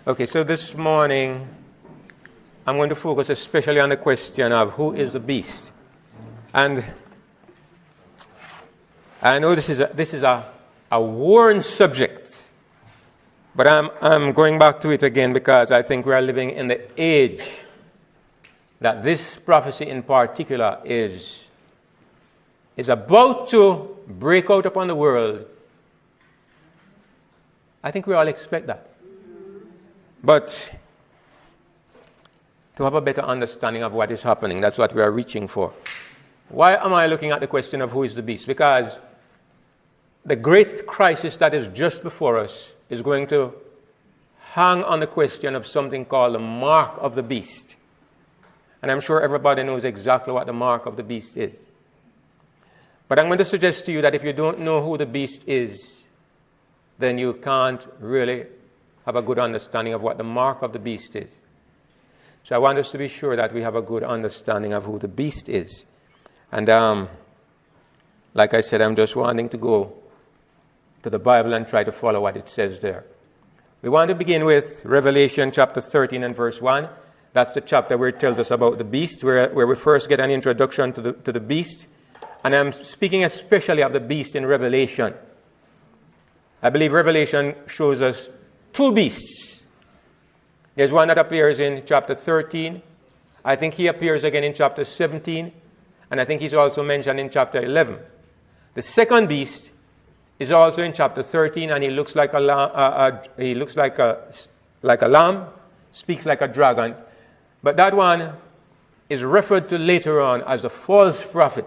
Okay, so this morning I'm going to focus especially on the question of who is the beast. And I know this is a worn subject, but I'm going back to it again because I think we are living in the age that this prophecy in particular is about to break out upon the world. I think we all expect that. But to have a better understanding of what is happening, that's what we are reaching for. Why am I looking at the question of who is the beast? Because the great crisis that is just before us is going to hang on the question of something called the mark of the beast. And I'm sure everybody knows exactly what the mark of the beast is. But I'm going to suggest to you that if you don't know who the beast is, then you can't really have a good understanding of what the mark of the beast is. So I want us to be sure that we have a good understanding of who the beast is. And like I said, I'm just wanting to go to the Bible and try to follow what it says there. We want to begin with Revelation chapter 13 and verse 1. That's the chapter where it tells us about the beast, where we first get an introduction to the beast. And I'm speaking especially of the beast in Revelation. I believe Revelation shows us two beasts. There's one that appears in chapter 13. I think he appears again in chapter 17. And I think he's also mentioned in chapter 11. The second beast is also in chapter 13, and he looks like a lamb, speaks like a dragon. But that one is referred to later on as a false prophet.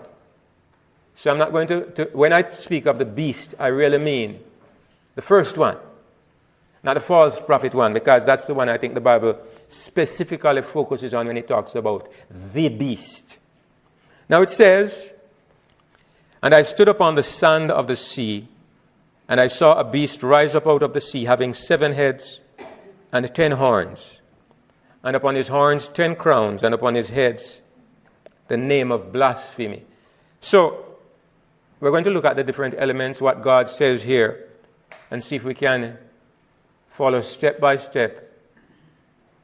So I'm not going to when I speak of the beast, I really mean the first one, not the false prophet one, because that's the one I think the Bible specifically focuses on when it talks about the beast. Now it says, "And I stood upon the sand of the sea, and I saw a beast rise up out of the sea, having 7 heads and 10 horns, and upon his horns 10 crowns, and upon his heads the name of blasphemy." So we're going to look at the different elements, what God says here, and see if we can follow step by step,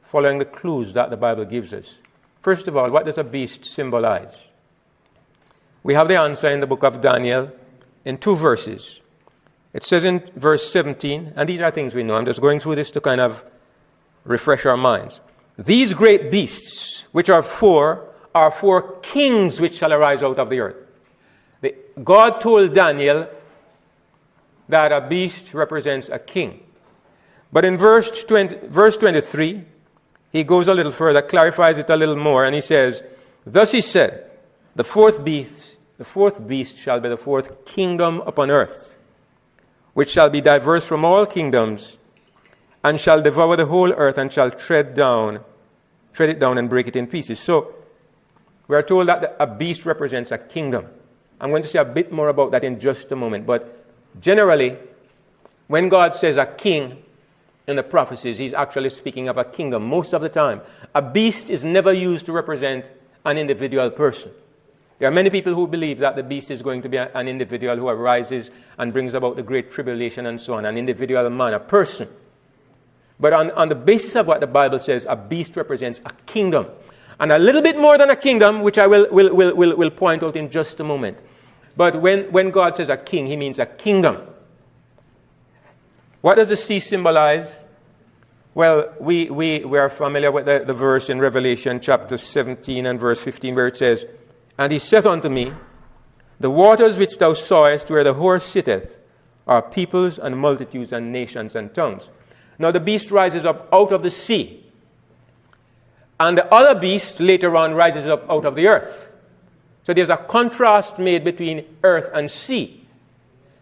following the clues that the Bible gives us. First of all, what does a beast symbolize? We have the answer in the book of Daniel in 2 verses. It says in verse 17, and these are things we know. I'm just going through this to kind of refresh our minds. "These great beasts, which are 4 kings which shall arise out of the earth." God told Daniel that a beast represents a king. But in verse 23, he goes a little further, clarifies it a little more, and he says, "Thus he said, the fourth beast shall be the 4th kingdom upon earth, which shall be diverse from all kingdoms, and shall devour the whole earth, and shall tread it down and break it in pieces." So we are told that a beast represents a kingdom. I'm going to say a bit more about that in just a moment. But generally, when God says a king in the prophecies, he's actually speaking of a kingdom most of the time. A beast is never used to represent an individual person. There are many people who believe that the beast is going to be an individual who arises and brings about the great tribulation and so on, an individual man, a person. But on the basis of what the Bible says, a beast represents a kingdom. And a little bit more than a kingdom, which I will point out in just a moment. But when God says a king, he means a kingdom. What does the sea symbolize? Well, we are familiar with the verse in Revelation chapter 17 and verse 15 where it says, "And he saith unto me, The waters which thou sawest where the horse sitteth are peoples and multitudes and nations and tongues." Now the beast rises up out of the sea. And the other beast later on rises up out of the earth. So there's a contrast made between earth and sea.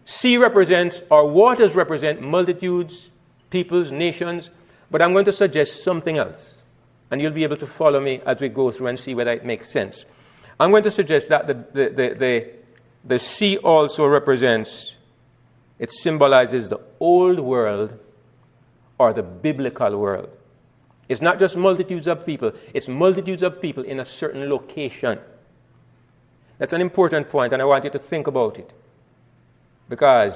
Sea represents, or waters represent, multitudes, peoples, nations. But I'm going to suggest something else. And you'll be able to follow me as we go through and see whether it makes sense. I'm going to suggest that the sea also represents, it symbolizes the old world or the biblical world. It's not just multitudes of people. It's multitudes of people in a certain location. That's an important point, and I want you to think about it. Because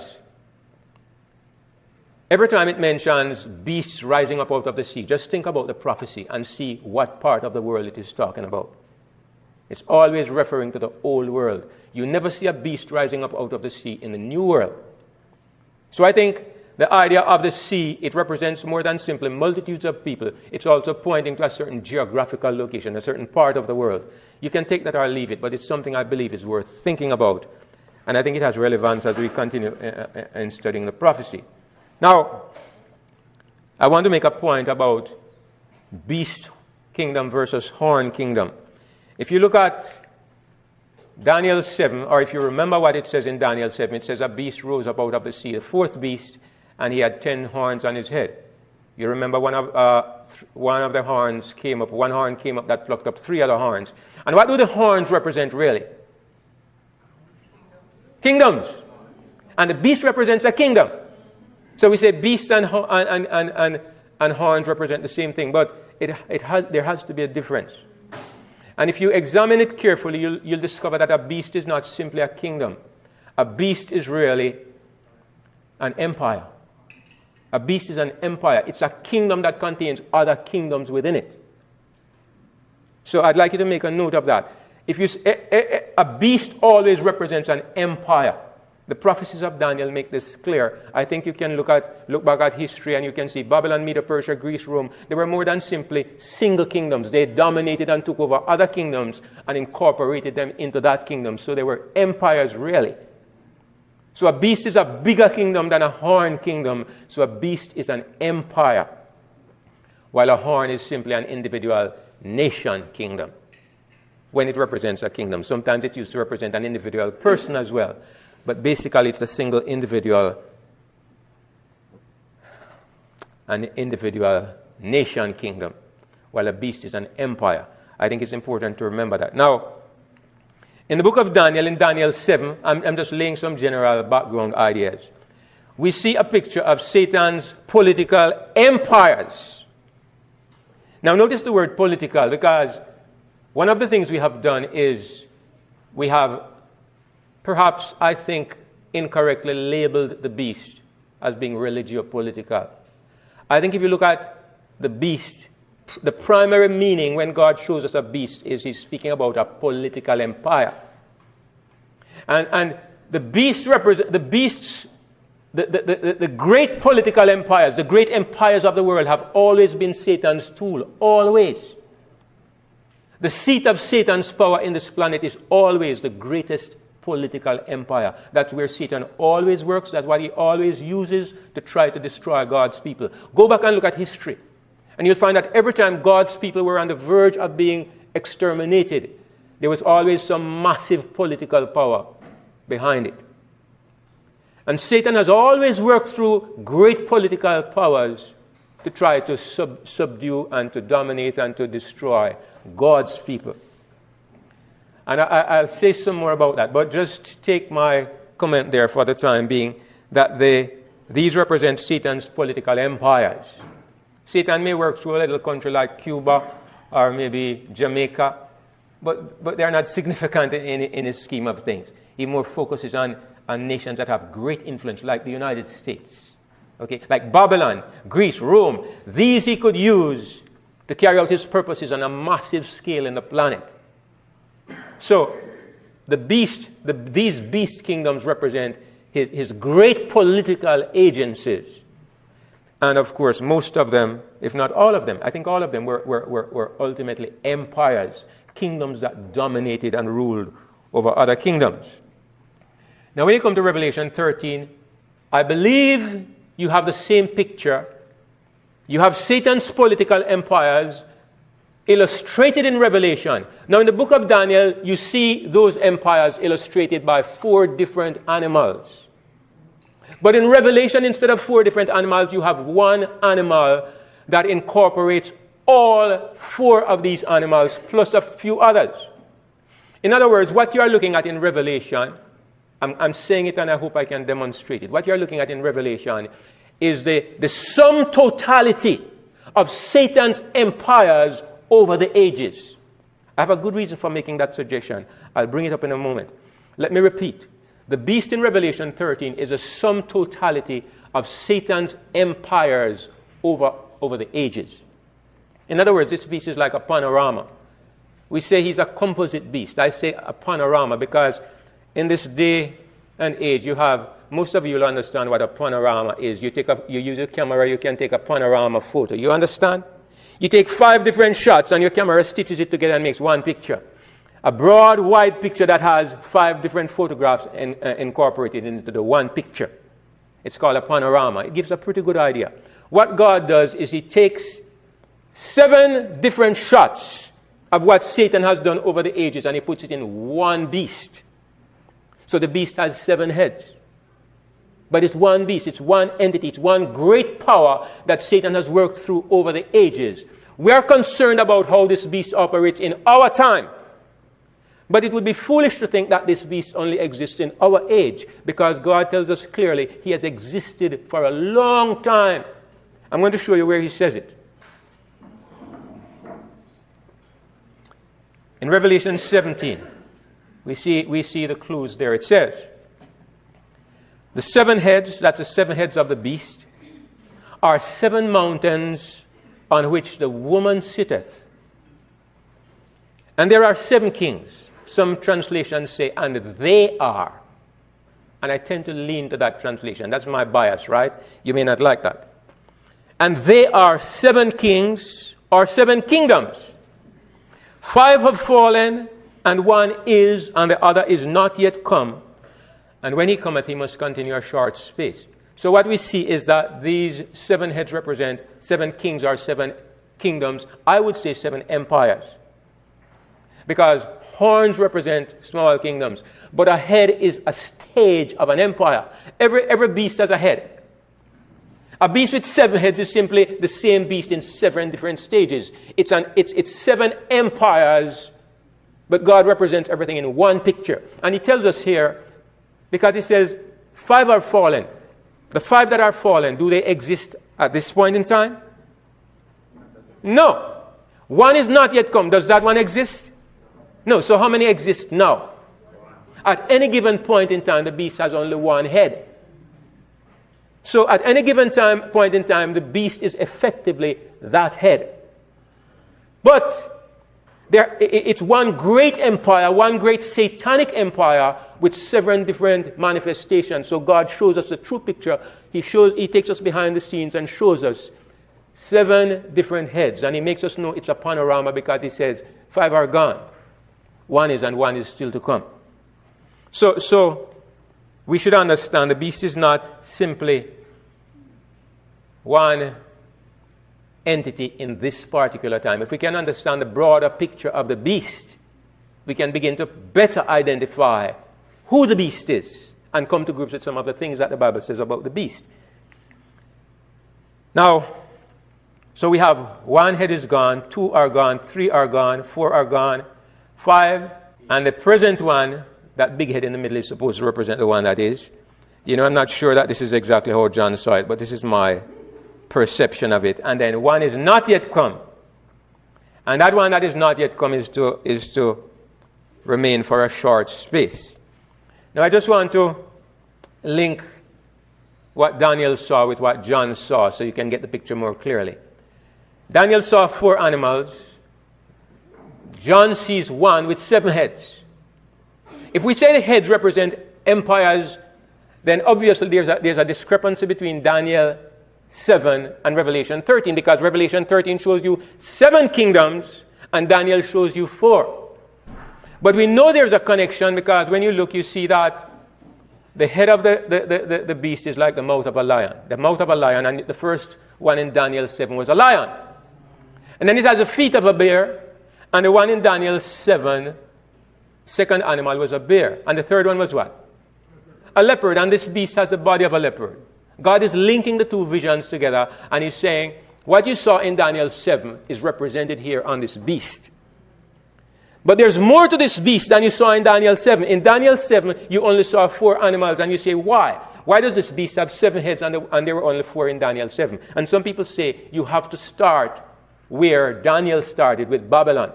Every time it mentions beasts rising up out of the sea, just think about the prophecy and see what part of the world it is talking about. It's always referring to the old world. You never see a beast rising up out of the sea in the new world. So I think the idea of the sea, it represents more than simply multitudes of people. It's also pointing to a certain geographical location, a certain part of the world. You can take that or leave it, but it's something I believe is worth thinking about. And I think it has relevance as we continue in studying the prophecy. Now, I want to make a point about beast kingdom versus horn kingdom. If you look at Daniel 7, or if you remember what it says in Daniel 7, it says a beast rose up out of the sea, the fourth beast, and he had 10 horns on his head. You remember one of the horns came up, one horn came up that plucked up 3 other horns. And what do the horns represent really? Kingdoms. And the beast represents a kingdom. So we say beasts and horns represent the same thing, but there has to be a difference. And if you examine it carefully, you'll discover that a beast is not simply a kingdom. A beast is really an empire. A beast is an empire. It's a kingdom that contains other kingdoms within it. So I'd like you to make a note of that. A beast always represents an empire. The prophecies of Daniel make this clear. I think you can look back at history and you can see Babylon, Medo, Persia, Greece, Rome. They were more than simply single kingdoms. They dominated and took over other kingdoms and incorporated them into that kingdom. So they were empires, really. So a beast is a bigger kingdom than a horn kingdom. So a beast is an empire, while a horn is simply an individual nation kingdom when it represents a kingdom. Sometimes it used to represent an individual person as well. But basically, it's a single individual, an individual nation kingdom, while a beast is an empire. I think it's important to remember that. Now, in the book of Daniel, in Daniel 7, I'm just laying some general background ideas. We see a picture of Satan's political empires. Now, notice the word political, because one of the things we have done is we have, perhaps, I think, incorrectly labeled the beast as being religio-political. I think if you look at the beast, the primary meaning when God shows us a beast is he's speaking about a political empire. And the beast represents, the great political empires, the great empires of the world have always been Satan's tool, always. The seat of Satan's power in this planet is always the greatest political empire. That's where Satan always works. That's what he always uses to try to destroy God's people. Go back and look at history. And you'll find that every time God's people were on the verge of being exterminated, there was always some massive political power behind it. And Satan has always worked through great political powers to try to subdue and to dominate and to destroy God's people. And I'll say some more about that, but just take my comment there for the time being that these represent Satan's political empires. Satan may work through a little country like Cuba or maybe Jamaica, but they're not significant in his scheme of things. He more focuses on nations that have great influence, like the United States, okay, like Babylon, Greece, Rome. These he could use to carry out his purposes on a massive scale in the planet. So, these beast kingdoms represent his great political agencies. And of course, most of them, if not all of them, I think all of them were ultimately empires, kingdoms that dominated and ruled over other kingdoms. Now, when you come to Revelation 13, I believe you have the same picture. You have Satan's political empires illustrated in Revelation. Now, in the book of Daniel, you see those empires illustrated by 4 different animals. But in Revelation, instead of 4 different animals, you have one animal that incorporates all 4 of these animals, plus a few others. In other words, what you are looking at in Revelation, I'm saying it and I hope I can demonstrate it. What you are looking at in Revelation is the sum totality of Satan's empires over the ages. I have a good reason for making that suggestion. I'll bring it up in a moment. Let me repeat. The beast in Revelation 13 is a sum totality of Satan's empires over the ages. In other words, this beast is like a panorama. We say he's a composite beast. I say a panorama because in this day and age, most of you will understand what a panorama is. You use a camera, you can take a panorama photo. You understand? You take 5 different shots and your camera stitches it together and makes one picture. A broad, wide picture that has 5 different photographs incorporated into the one picture. It's called a panorama. It gives a pretty good idea. What God does is he takes 7 different shots of what Satan has done over the ages and he puts it in one beast. So the beast has 7 heads. But it's one beast, it's one entity, it's one great power that Satan has worked through over the ages. We are concerned about how this beast operates in our time. But it would be foolish to think that this beast only exists in our age, because God tells us clearly he has existed for a long time. I'm going to show you where he says it. In Revelation 17, we see the clues there. It says, the 7 heads, that's the 7 heads of the beast, are 7 mountains on which the woman sitteth. And there are 7 kings. Some translations say, and they are. And I tend to lean to that translation. That's my bias, right? You may not like that. And they are 7 kings or 7 kingdoms. 5 have fallen, and 1 is, and the other is not yet come. And when he cometh, he must continue a short space. So what we see is that these 7 heads represent 7 kings or 7 kingdoms. I would say 7 empires. Because horns represent small kingdoms. But a head is a stage of an empire. Every beast has a head. A beast with 7 heads is simply the same beast in 7 different stages. It's 7 empires, but God represents everything in one picture. And he tells us here, because he says, 5 are fallen. The 5 that are fallen, do they exist at this point in time? No. 1 is not yet come. Does that one exist? No. So how many exist now? At any given point in time, the beast has only 1 head. So at any given point in time, the beast is effectively that head. But it's one great empire, one great satanic empire with 7 different manifestations. So God shows us the true picture. He takes us behind the scenes and shows us 7 different heads. And he makes us know it's a panorama because he says 5 are gone. 1 is, and 1 is still to come. So we should understand the beast is not simply one entity in this particular time. If we can understand the broader picture of the beast, we can begin to better identify who the beast is and come to grips with some of the things that the Bible says about the beast. Now, so we have 1 head is gone, 2 are gone, 3 are gone, 4 are gone, 5, and the present one, that big head in the middle, is supposed to represent the one that is. I'm not sure that this is exactly how John saw it, but this is my perception of it. And then 1 is not yet come. And that one that is not yet come is to remain for a short space. Now I just want to link what Daniel saw with what John saw so you can get the picture more clearly. Daniel saw 4 animals. John sees 1 with 7 heads. If we say the heads represent empires, then obviously there's a discrepancy between Daniel 7 and Revelation 13, because Revelation 13 shows you 7 kingdoms and Daniel shows you 4. But we know there's a connection because when you look, you see that the head of the beast is like the mouth of a lion. The mouth of a lion, and the first one in Daniel 7 was a lion. And then it has the feet of a bear, and the one in Daniel 7, second animal was a bear. And the third one was what? A leopard, and this beast has the body of a leopard. God is linking the 2 visions together, and he's saying, what you saw in Daniel 7 is represented here on this beast. But there's more to this beast than you saw in Daniel 7. In Daniel 7, you only saw 4 animals, and you say, why? Why does this beast have 7 heads and there were only 4 in Daniel 7? And some people say you have to start where Daniel started, with Babylon.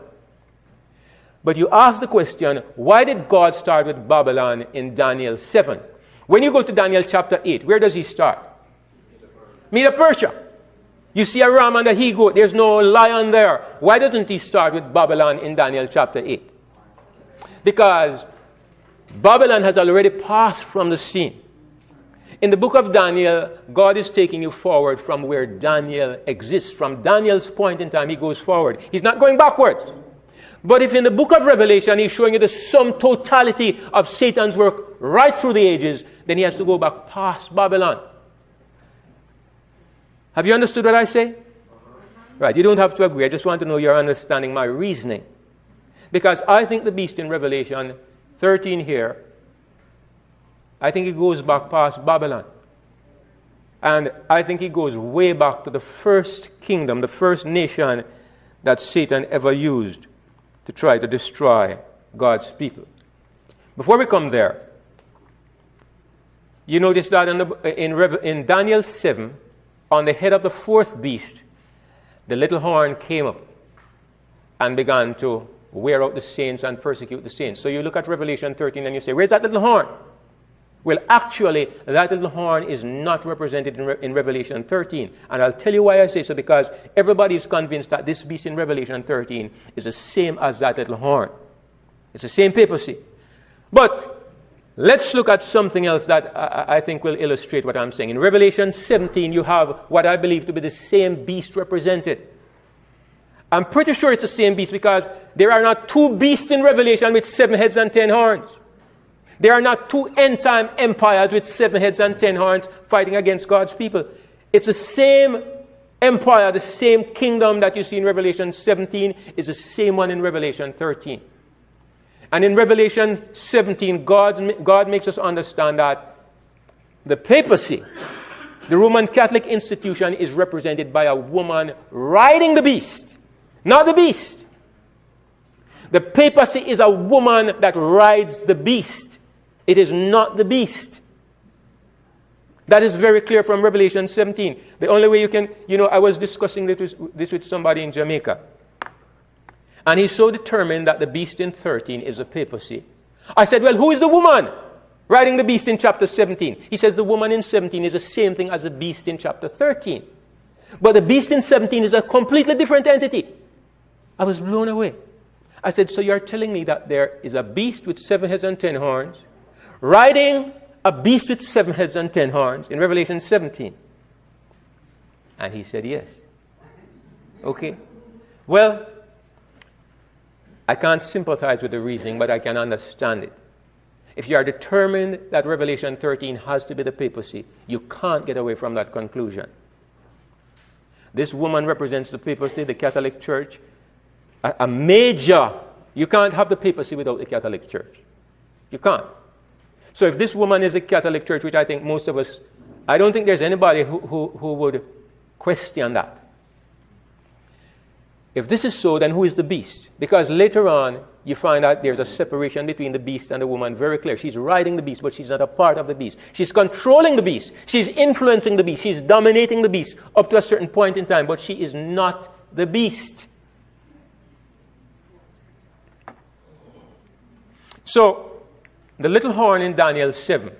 But you ask the question, why did God start with Babylon in Daniel 7? When you go to Daniel chapter 8, where does he start? Medo Persia. You see a ram and a he-goat. There's no lion there. Why doesn't he start with Babylon in Daniel chapter 8? Because Babylon has already passed from the scene. In the book of Daniel, God is taking you forward from where Daniel exists. From Daniel's point in time, he goes forward. He's not going backwards. But if in the book of Revelation, he's showing you the sum totality of Satan's work right through the ages, then he has to go back past Babylon. Have you understood what I say? Right, you don't have to agree. I just want to know you're understanding my reasoning. Because I think the beast in Revelation 13 here, I think it goes back past Babylon. And I think it goes way back to the first kingdom, the first nation that Satan ever used to try to destroy God's people. Before we come there, you notice that in Daniel 7, on the head of the fourth beast, the little horn came up and began to wear out the saints and persecute the saints. So you look at Revelation 13 and you say, where's that little horn? Well, actually, that little horn is not represented in Revelation 13. And I'll tell you why I say so, because everybody is convinced that this beast in Revelation 13 is the same as that little horn. It's the same papacy. But let's look at something else that I think will illustrate what I'm saying. In Revelation 17, you have what I believe to be the same beast represented. I'm pretty sure it's the same beast because there are not two beasts in Revelation with 7 heads and 10 horns. There are not two end-time empires with 7 heads and 10 horns fighting against God's people. It's the same empire, the same kingdom that you see in Revelation 17 is the same one in Revelation 13. And in Revelation 17, God makes us understand that the papacy, the Roman Catholic institution, is represented by a woman riding the beast, not the beast. The papacy is a woman that rides the beast. It is not the beast. That is very clear from Revelation 17. The only way you can, I was discussing this with somebody in Jamaica. And he's so determined that the beast in 13 is a papacy. I said, well, who is the woman riding the beast in chapter 17? He says the woman in 17 is the same thing as the beast in chapter 13. But the beast in 17 is a completely different entity. I was blown away. I said, so you're telling me that there is a beast with 7 heads and 10 horns riding a beast with 7 heads and 10 horns in Revelation 17? And he said, yes. Okay. Well, I can't sympathize with the reasoning, but I can understand it. If you are determined that Revelation 13 has to be the papacy, you can't get away from that conclusion. This woman represents the papacy, the Catholic Church, a major. You can't have the papacy without the Catholic Church. You can't. So if this woman is a Catholic Church, which I think most of us, I don't think there's anybody who would question that. If this is so, then who is the beast? Because later on, you find out there's a separation between the beast and the woman, very clear. She's riding the beast, but she's not a part of the beast. She's controlling the beast. She's influencing the beast. She's dominating the beast up to a certain point in time, but she is not the beast. So, the little horn in Daniel 7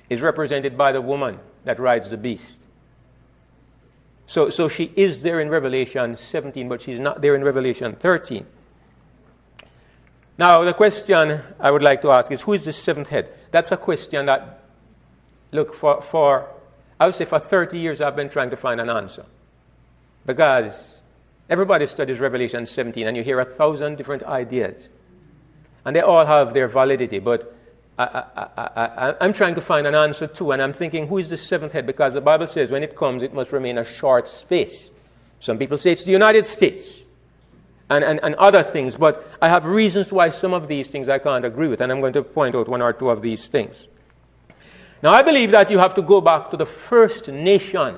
is represented by the woman that rides the beast. So she is there in Revelation 17, but she's not there in Revelation 13. Now, the question I would like to ask is, who is the 7th head? That's a question that, look, I would say for 30 years I've been trying to find an answer. Because everybody studies Revelation 17 and you hear 1,000 different ideas. And they all have their validity, but I'm trying to find an answer too, and I'm thinking, who is the 7th head? Because the Bible says when it comes, it must remain a short space. Some people say it's the United States and other things, but I have reasons why some of these things I can't agree with, and I'm going to point out 1 or 2 of these things. Now, I believe that you have to go back to the first nation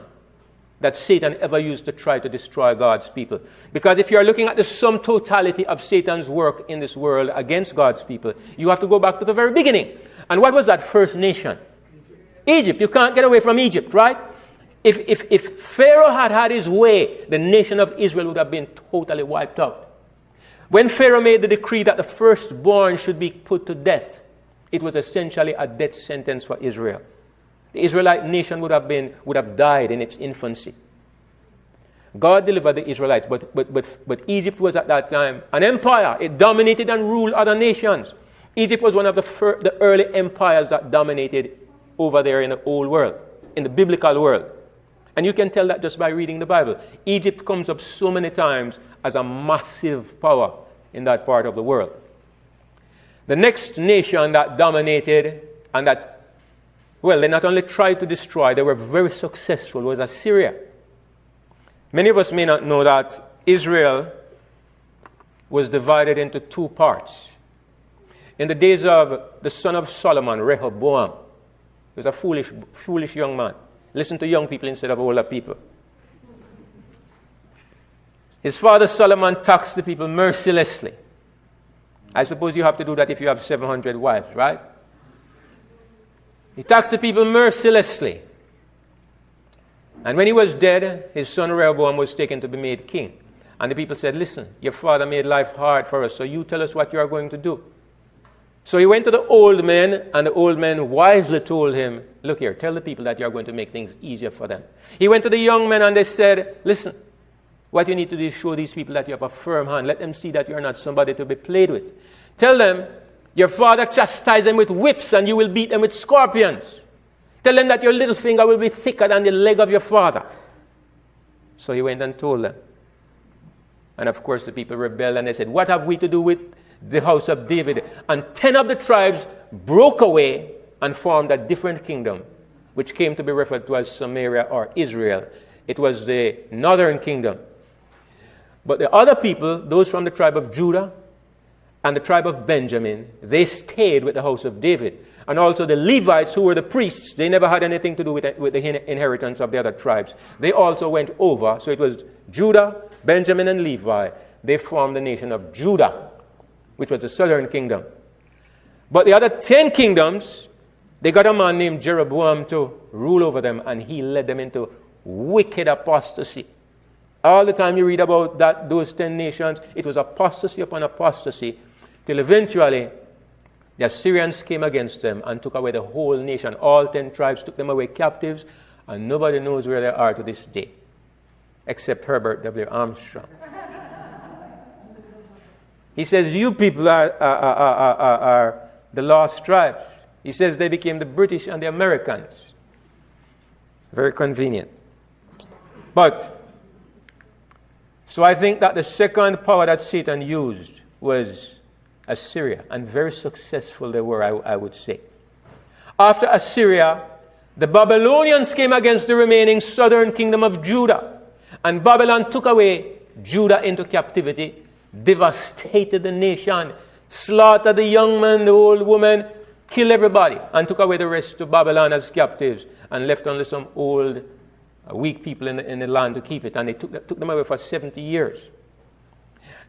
that Satan ever used to try to destroy God's people. Because if you're looking at the sum totality of Satan's work in this world against God's people, you have to go back to the very beginning. And what was that first nation? Egypt. You can't get away from Egypt, right? If Pharaoh had his way, the nation of Israel would have been totally wiped out. When Pharaoh made the decree that the firstborn should be put to death, it was essentially a death sentence for Israel. The Israelite nation would have died in its infancy. God delivered the Israelites, but Egypt was at that time an empire. It dominated and ruled other nations. Egypt was one of the early empires that dominated over there in the old world, in the biblical world. And you can tell that just by reading the Bible. Egypt comes up so many times as a massive power in that part of the world. The next nation that dominated and that, well, they not only tried to destroy, they were very successful, was Assyria. Many of us may not know that Israel was divided into two parts. In the days of the son of Solomon, Rehoboam, he was a foolish young man. Listen to young people instead of older people. His father Solomon taxed the people mercilessly. I suppose you have to do that if you have 700 wives, right? He taxed the people mercilessly. And when he was dead, his son Rehoboam was taken to be made king. And the people said, listen, your father made life hard for us, so you tell us what you are going to do. So he went to the old men, and the old men wisely told him, look here, tell the people that you are going to make things easier for them. He went to the young men, and they said, listen, what you need to do is show these people that you have a firm hand. Let them see that you are not somebody to be played with. Tell them, your father chastised them with whips, and you will beat them with scorpions. Tell them that your little finger will be thicker than the leg of your father. So he went and told them. And of course the people rebelled, and they said, what have we to do with the house of David? And 10 of the tribes broke away and formed a different kingdom, which came to be referred to as Samaria or Israel. It was the northern kingdom. But the other people, those from the tribe of Judah and the tribe of Benjamin, they stayed with the house of David. And also the Levites, who were the priests, they never had anything to do with the inheritance of the other tribes. They also went over. So it was Judah, Benjamin, and Levi. They formed the nation of Judah, which was the southern kingdom. But the other 10 kingdoms, they got a man named Jeroboam to rule over them, and he led them into wicked apostasy. All the time you read about those 10 nations, it was apostasy upon apostasy, till eventually the Assyrians came against them and took away the whole nation. All 10 tribes took them away captives, and nobody knows where they are to this day, except Herbert W. Armstrong. He says, you people are the lost tribes. He says they became the British and the Americans. Very convenient. So I think that the second power that Satan used was Assyria, and very successful they were, I would say. After Assyria, the Babylonians came against the remaining southern kingdom of Judah, and Babylon took away Judah into captivity, devastated the nation, slaughtered the young man, the old woman, killed everybody, and took away the rest to Babylon as captives, and left only some old, weak people in the land to keep it, and they took them away for 70 years.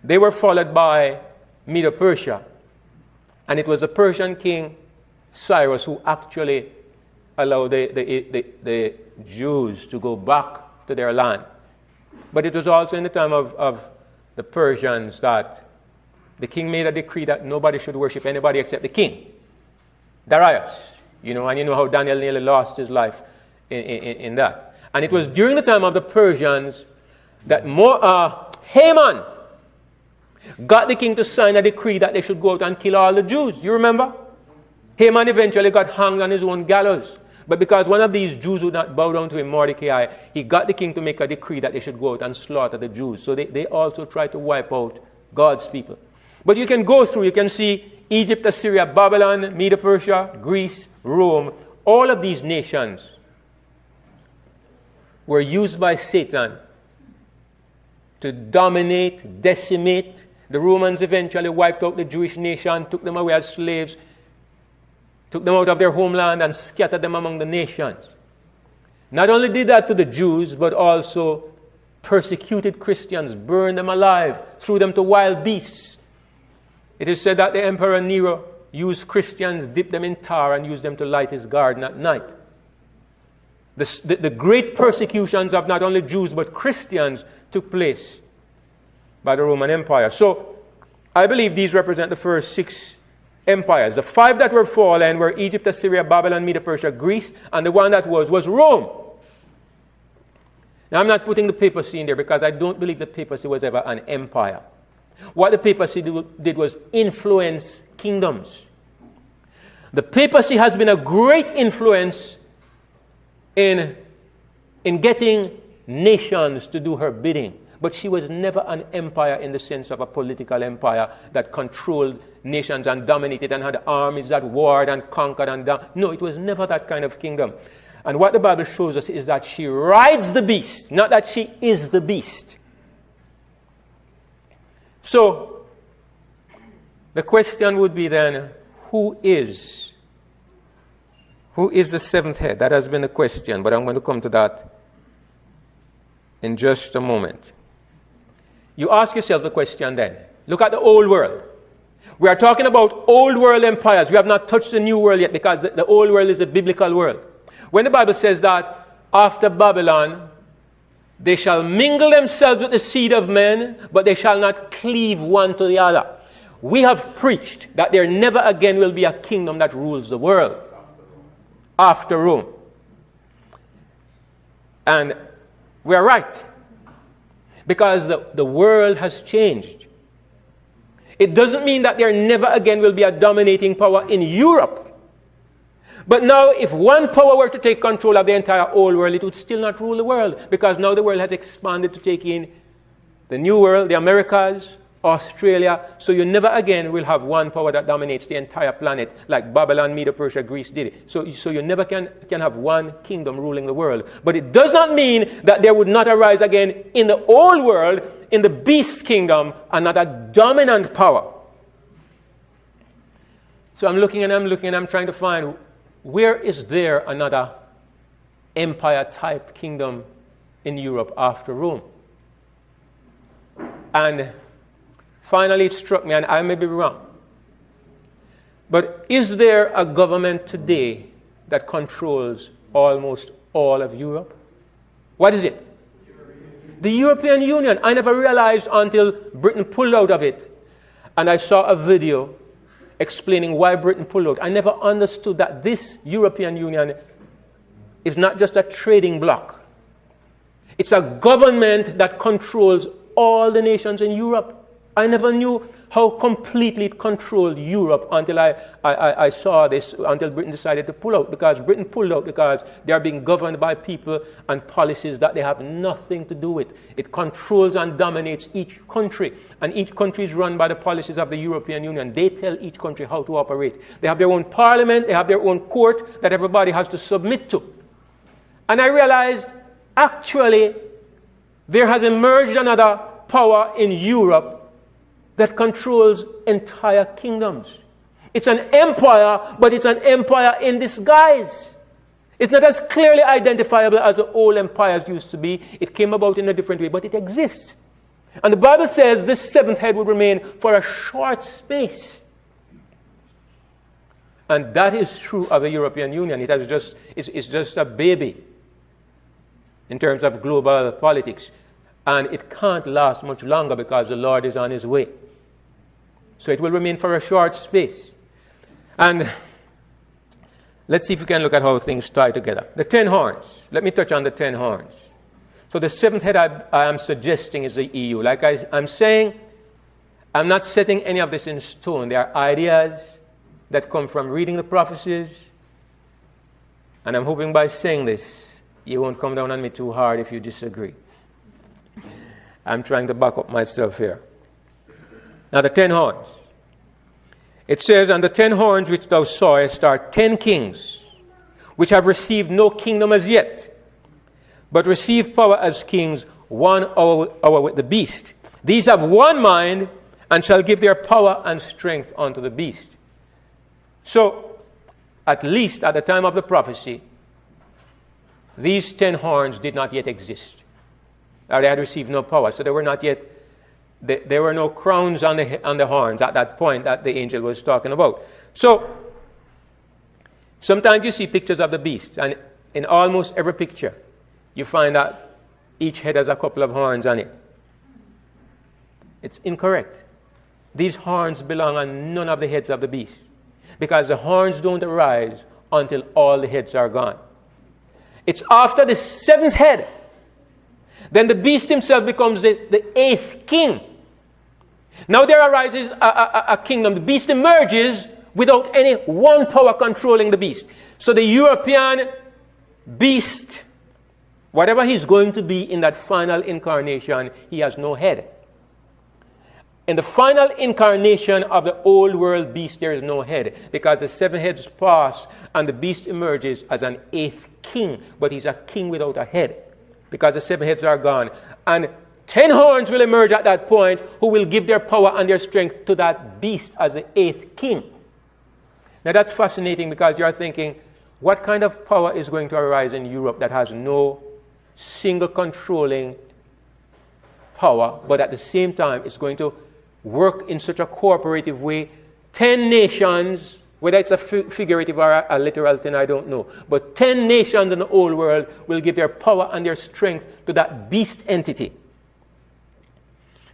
They were followed by Medo-Persia, and it was the Persian king Cyrus who actually allowed the Jews to go back to their land. But it was also in the time of the Persians that the king made a decree that nobody should worship anybody except the king, Darius. And you know how Daniel nearly lost his life in that. And it was during the time of the Persians that Haman got the king to sign a decree that they should go out and kill all the Jews. You remember? Haman eventually got hanged on his own gallows. But because one of these Jews would not bow down to him, Mordecai, he got the king to make a decree that they should go out and slaughter the Jews. So they also tried to wipe out God's people. But you can go through, you can see Egypt, Assyria, Babylon, Medo-Persia, Greece, Rome. All of these nations were used by Satan to dominate, decimate. The Romans eventually wiped out the Jewish nation, took them away as slaves, took them out of their homeland and scattered them among the nations. Not only did that to the Jews, but also persecuted Christians, burned them alive, threw them to wild beasts. It is said that the Emperor Nero used Christians, dipped them in tar, and used them to light his garden at night. The great persecutions of not only Jews but Christians took place by the Roman Empire. So I believe these represent the first 6 empires. The 5 that were fallen were Egypt, Assyria, Babylon, Medo, Persia, Greece, and the one that was Rome. Now, I'm not putting the papacy in there because I don't believe the papacy was ever an empire. What the papacy did was influence kingdoms. The papacy has been a great influence in getting nations to do her bidding. But she was never an empire in the sense of a political empire that controlled nations and dominated and had armies that warred and conquered and no, it was never that kind of kingdom. And what the Bible shows us is that she rides the beast, not that she is the beast. So, the question would be then, who is the seventh head? That has been the question, but I'm going to come to that in just a moment. You ask yourself the question then. Look at the old world. We are talking about old world empires. We have not touched the new world yet because the old world is a biblical world. When the Bible says that after Babylon, they shall mingle themselves with the seed of men, but they shall not cleave one to the other. We have preached that there never again will be a kingdom that rules the world after Rome. And we are right. Because the world has changed. It doesn't mean that there never again will be a dominating power in Europe. But now, if one power were to take control of the entire old world, it would still not rule the world. Because now the world has expanded to take in the new world, the Americas, Australia. So you never again will have one power that dominates the entire planet like Babylon, Medo, Persia, Greece did it. So you never can have one kingdom ruling the world. But it does not mean that there would not arise again in the old world, in the beast kingdom, another dominant power. So I'm looking and I'm trying to find, where is there another empire-type kingdom in Europe after Rome? And finally, it struck me, and I may be wrong, but is there a government today that controls almost all of Europe? What is it? The European Union. I never realized until Britain pulled out of it. And I saw a video explaining why Britain pulled out. I never understood that this European Union is not just a trading bloc. It's a government that controls all the nations in Europe. I never knew how completely it controlled Europe until I saw this, until Britain decided to pull out. Because Britain pulled out because they are being governed by people and policies that they have nothing to do with. It controls and dominates each country. And each country is run by the policies of the European Union. They tell each country how to operate. They have their own parliament, they have their own court that everybody has to submit to. And I realized, actually, there has emerged another power in Europe that controls entire kingdoms. It's an empire, but it's an empire in disguise. It's not as clearly identifiable as the old empires used to be. It came about in a different way, but it exists. And the Bible says this seventh head would remain for a short space. And that is true of the European Union. It's just a baby in terms of global politics. And it can't last much longer because the Lord is on his way. So it will remain for a short space. And let's see if we can look at how things tie together. The 10 horns. Let me touch on the 10 horns. So the seventh head I am suggesting is the EU. Like I'm saying, I'm not setting any of this in stone. There are ideas that come from reading the prophecies. And I'm hoping by saying this, you won't come down on me too hard if you disagree. I'm trying to back up myself here. Now the 10 horns. It says, and the 10 horns which thou sawest are 10 kings, which have received no kingdom as yet, but receive power as kings 1 hour with the beast. These have one mind, and shall give their power and strength unto the beast. So, at least at the time of the prophecy, these 10 horns did not yet exist. They had received no power, so they were not yet. There were no crowns on the horns at that point that the angel was talking about. So, sometimes you see pictures of the beast, and in almost every picture, you find that each head has a couple of horns on it. It's incorrect. These horns belong on none of the heads of the beast. because the horns don't arise until all the heads are gone. It's after the seventh head. Then the beast himself becomes the eighth king. Now there arises a kingdom. The beast emerges without any one power controlling the beast. So the European beast, whatever he's going to be in that final incarnation, he has no head. In the final incarnation of the old world beast, there is no head, because the seven heads pass and the beast emerges as an eighth king, but he's a king without a head, because the seven heads are gone. And 10 horns will emerge at that point, who will give their power and their strength to that beast as the eighth king. Now that's fascinating, because you're thinking, what kind of power is going to arise in Europe that has no single controlling power, but at the same time it's going to work in such a cooperative way? 10 nations, whether it's a figurative or a literal thing, I don't know, but 10 nations in the old world will give their power and their strength to that beast entity.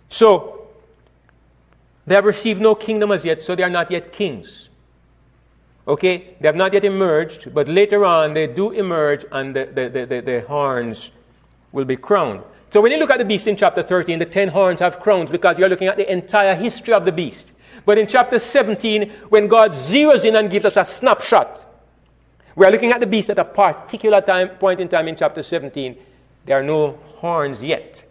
So they have received no kingdom as yet, so they are not yet kings. Okay, they have not yet emerged, but later on they do emerge, and the horns will be crowned. So when you look at the beast in chapter 13, the 10 horns have crowns, because you're looking at the entire history of the beast. But in chapter 17, when God zeroes in and gives us a snapshot, we are looking at the beast at a particular point in time in chapter 17. There are no horns yet.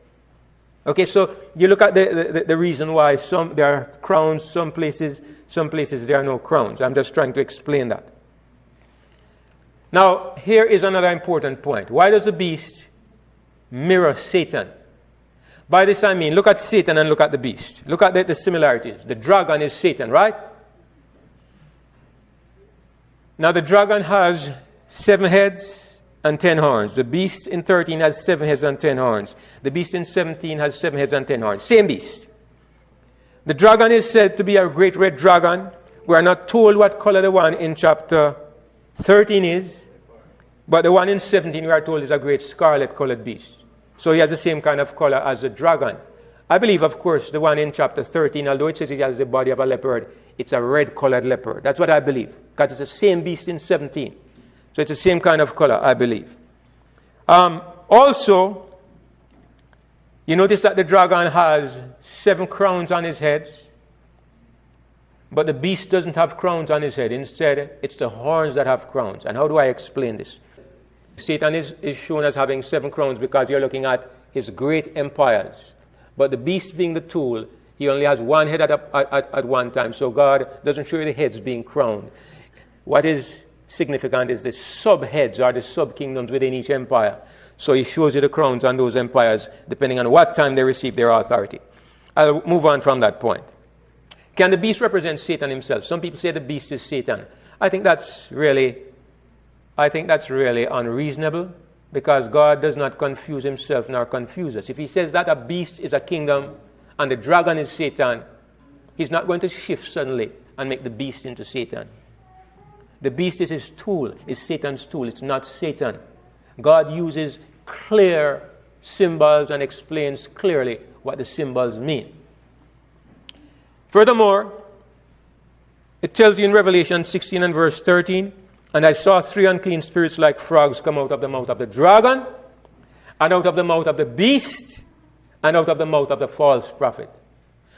Okay, so you look at the reason why there are crowns, some places there are no crowns. I'm just trying to explain that. Now, here is another important point. Why does the beast mirror Satan? By this I mean, look at Satan and look at the beast. Look at the similarities. The dragon is Satan, right? Now the dragon has 7 heads and 10 horns. The beast in 13 has 7 heads and 10 horns. The beast in 17 has 7 heads and 10 horns. Same beast. The dragon is said to be a great red dragon. We are not told what color the one in chapter 13 is, but the one in 17 we are told is a great scarlet colored beast. So he has the same kind of color as the dragon. I believe, of course, the one in chapter 13, although it says it has the body of a leopard, it's a red-colored leopard. That's what I believe, because it's the same beast in 17. So it's the same kind of color, I believe. Also, you notice that the dragon has 7 crowns on his head, but the beast doesn't have crowns on his head. Instead, it's the horns that have crowns. And how do I explain this? Satan is shown as having 7 crowns because you're looking at his great empires. But the beast being the tool, he only has 1 head at one time. So God doesn't show you the heads being crowned. What is significant is the sub-heads or the sub-kingdoms within each empire. So he shows you the crowns on those empires depending on what time they receive their authority. I'll move on from that point. Can the beast represent Satan himself? Some people say the beast is Satan. I think that's really unreasonable, because God does not confuse himself nor confuse us. If he says that a beast is a kingdom and the dragon is Satan, he's not going to shift suddenly and make the beast into Satan. The beast is his tool, is Satan's tool. It's not Satan. God uses clear symbols and explains clearly what the symbols mean. Furthermore, it tells you in Revelation 16 and verse 13, "And I saw 3 unclean spirits like frogs come out of the mouth of the dragon, and out of the mouth of the beast, and out of the mouth of the false prophet."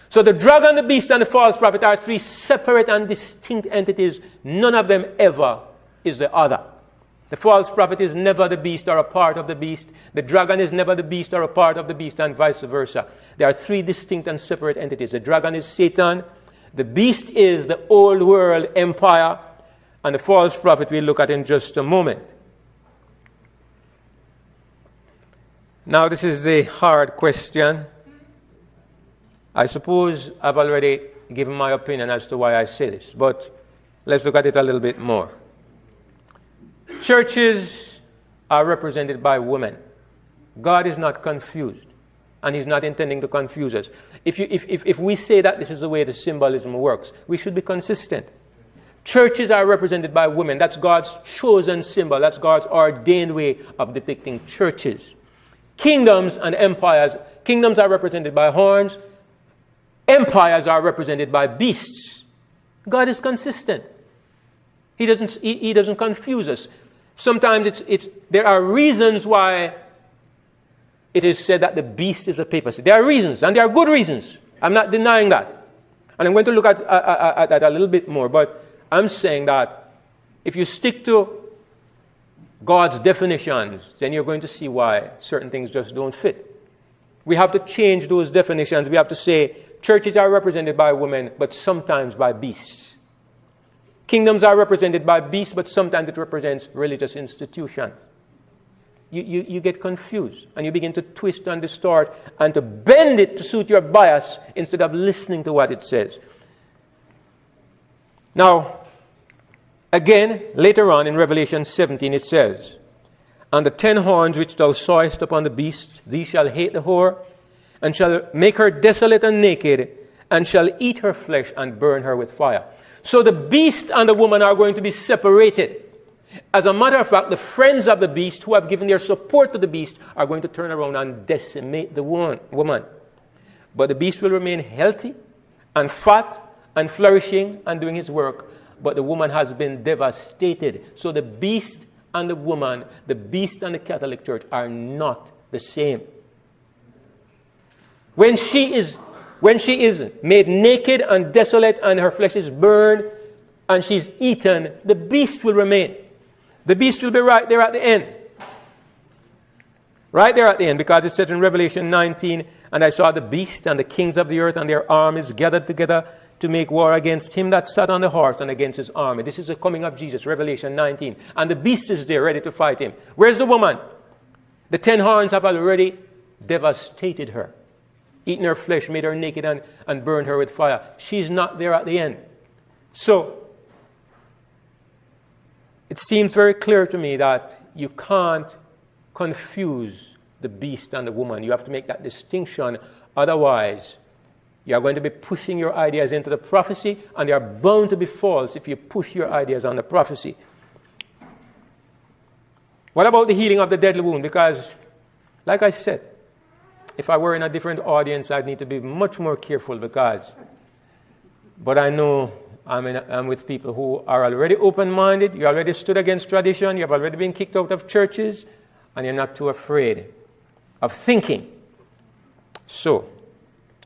So the dragon, the beast, and the false prophet are 3 separate and distinct entities. None of them ever is the other. The false prophet is never the beast or a part of the beast. The dragon is never the beast or a part of the beast, and vice versa. There are 3 distinct and separate entities. The dragon is Satan. The beast is the old world empire. And the false prophet we'll look at in just a moment. Now this is the hard question. I suppose I've already given my opinion as to why I say this, but let's look at it a little bit more. Churches are represented by women. God is not confused, and he's not intending to confuse us. If we say that this is the way the symbolism works, we should be consistent. Churches are represented by women. That's God's chosen symbol. That's God's ordained way of depicting churches. Kingdoms and empires. Kingdoms are represented by horns. Empires are represented by beasts. God is consistent. He doesn't confuse us. Sometimes there are reasons why it is said that the beast is a papacy. There are reasons, and there are good reasons. I'm not denying that. And I'm going to look at that a little bit more, but I'm saying that if you stick to God's definitions, then you're going to see why certain things just don't fit. We have to change those definitions. We have to say churches are represented by women, but sometimes by beasts. Kingdoms are represented by beasts, but sometimes it represents religious institutions. You get confused, and you begin to twist and distort and to bend it to suit your bias instead of listening to what it says. Now, again, later on in Revelation 17 it says, "And the 10 horns which thou sawest upon the beast, these shall hate the whore, and shall make her desolate and naked, and shall eat her flesh and burn her with fire." So the beast and the woman are going to be separated. As a matter of fact, the friends of the beast who have given their support to the beast are going to turn around and decimate the woman. But the beast will remain healthy and fat and flourishing and doing his work. But the woman has been devastated. So the beast and the woman, the beast and the Catholic Church are not the same. When she is made naked and desolate and her flesh is burned and she's eaten, the beast will remain. The beast will be right there at the end. Right there at the end, because it says in Revelation 19, "And I saw the beast and the kings of the earth and their armies gathered together to make war against him that sat on the horse and against his army." This is the coming of Jesus, Revelation 19. And the beast is there ready to fight him. Where's the woman? The 10 horns have already devastated her, eaten her flesh, made her naked and burned her with fire. She's not there at the end. So, it seems very clear to me that you can't confuse the beast and the woman. You have to make that distinction. Otherwise, you are going to be pushing your ideas into the prophecy, and they are bound to be false if you push your ideas on the prophecy. What about the healing of the deadly wound? Because, like I said, if I were in a different audience, I'd need to be much more careful but I know I'm with people who are already open-minded. You already stood against tradition. You have already been kicked out of churches, and you're not too afraid of thinking. So,